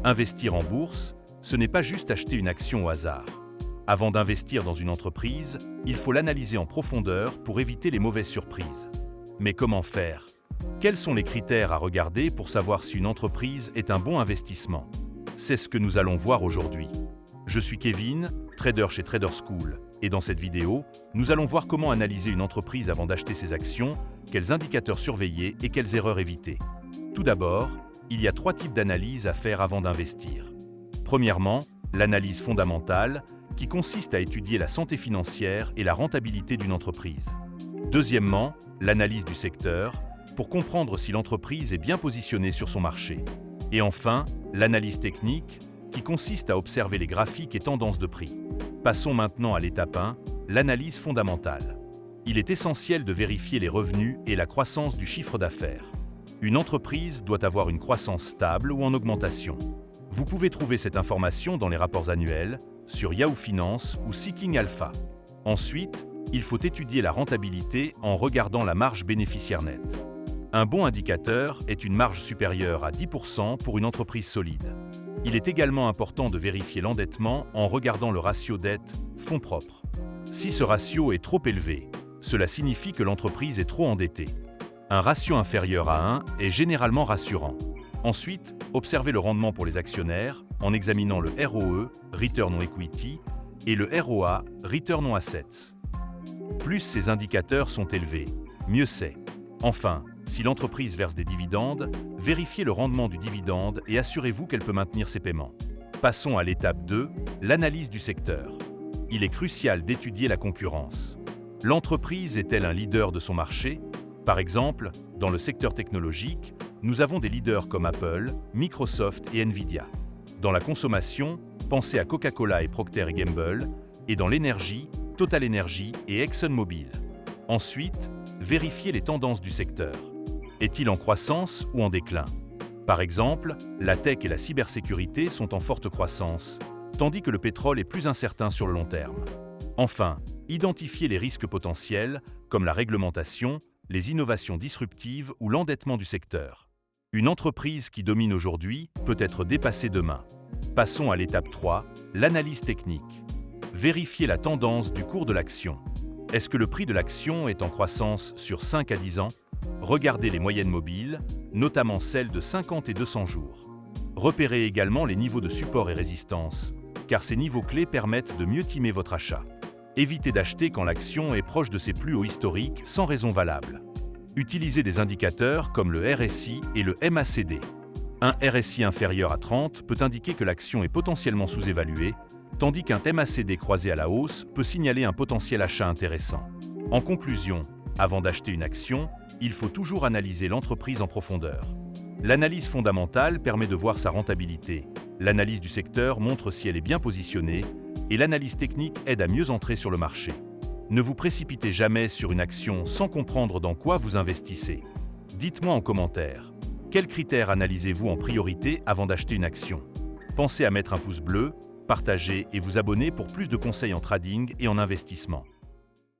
Investir en bourse, ce n'est pas juste acheter une action au hasard. Avant d'investir dans une entreprise, il faut l'analyser en profondeur pour éviter les mauvaises surprises. Mais comment faire? Quels sont les critères à regarder pour savoir si une entreprise est un bon investissement? C'est ce que nous allons voir aujourd'hui. Je suis Kevin, trader chez Trader School, et dans cette vidéo, nous allons voir comment analyser une entreprise avant d'acheter ses actions, quels indicateurs surveiller et quelles erreurs éviter. Tout d'abord, il y a 3 types d'analyses à faire avant d'investir. Premièrement, l'analyse fondamentale, qui consiste à étudier la santé financière et la rentabilité d'une entreprise. Deuxièmement, l'analyse du secteur, pour comprendre si l'entreprise est bien positionnée sur son marché. Et enfin, l'analyse technique, qui consiste à observer les graphiques et tendances de prix. Passons maintenant à l'étape 1, l'analyse fondamentale. Il est essentiel de vérifier les revenus et la croissance du chiffre d'affaires. Une entreprise doit avoir une croissance stable ou en augmentation. Vous pouvez trouver cette information dans les rapports annuels, sur Yahoo Finance ou Seeking Alpha. Ensuite, il faut étudier la rentabilité en regardant la marge bénéficiaire nette. Un bon indicateur est une marge supérieure à 10% pour une entreprise solide. Il est également important de vérifier l'endettement en regardant le ratio dette-fonds propres. Si ce ratio est trop élevé, cela signifie que l'entreprise est trop endettée. Un ratio inférieur à 1 est généralement rassurant. Ensuite, observez le rendement pour les actionnaires en examinant le ROE, Return on Equity, et le ROA, Return on Assets. Plus ces indicateurs sont élevés, mieux c'est. Enfin, si l'entreprise verse des dividendes, vérifiez le rendement du dividende et assurez-vous qu'elle peut maintenir ses paiements. Passons à l'étape 2, l'analyse du secteur. Il est crucial d'étudier la concurrence. L'entreprise est-elle un leader de son marché? Par exemple, dans le secteur technologique, nous avons des leaders comme Apple, Microsoft et Nvidia. Dans la consommation, pensez à Coca-Cola et Procter & Gamble, et dans l'énergie, Total Energy et ExxonMobil. Ensuite, vérifiez les tendances du secteur. Est-il en croissance ou en déclin? Par exemple, la tech et la cybersécurité sont en forte croissance, tandis que le pétrole est plus incertain sur le long terme. Enfin, identifiez les risques potentiels, comme la réglementation, les innovations disruptives ou l'endettement du secteur. Une entreprise qui domine aujourd'hui peut être dépassée demain. Passons à l'étape 3, l'analyse technique. Vérifiez la tendance du cours de l'action. Est-ce que le prix de l'action est en croissance sur 5 à 10 ans? Regardez les moyennes mobiles, notamment celles de 50 et 200 jours. Repérez également les niveaux de support et résistance, car ces niveaux clés permettent de mieux timer votre achat. Évitez d'acheter quand l'action est proche de ses plus hauts historiques sans raison valable. Utilisez des indicateurs comme le RSI et le MACD. Un RSI inférieur à 30 peut indiquer que l'action est potentiellement sous-évaluée, tandis qu'un MACD croisé à la hausse peut signaler un potentiel achat intéressant. En conclusion, avant d'acheter une action, il faut toujours analyser l'entreprise en profondeur. L'analyse fondamentale permet de voir sa rentabilité, l'analyse du secteur montre si elle est bien positionnée, et l'analyse technique aide à mieux entrer sur le marché. Ne vous précipitez jamais sur une action sans comprendre dans quoi vous investissez. Dites-moi en commentaire, quels critères analysez-vous en priorité avant d'acheter une action? Pensez à mettre un pouce bleu, partager et vous abonner pour plus de conseils en trading et en investissement.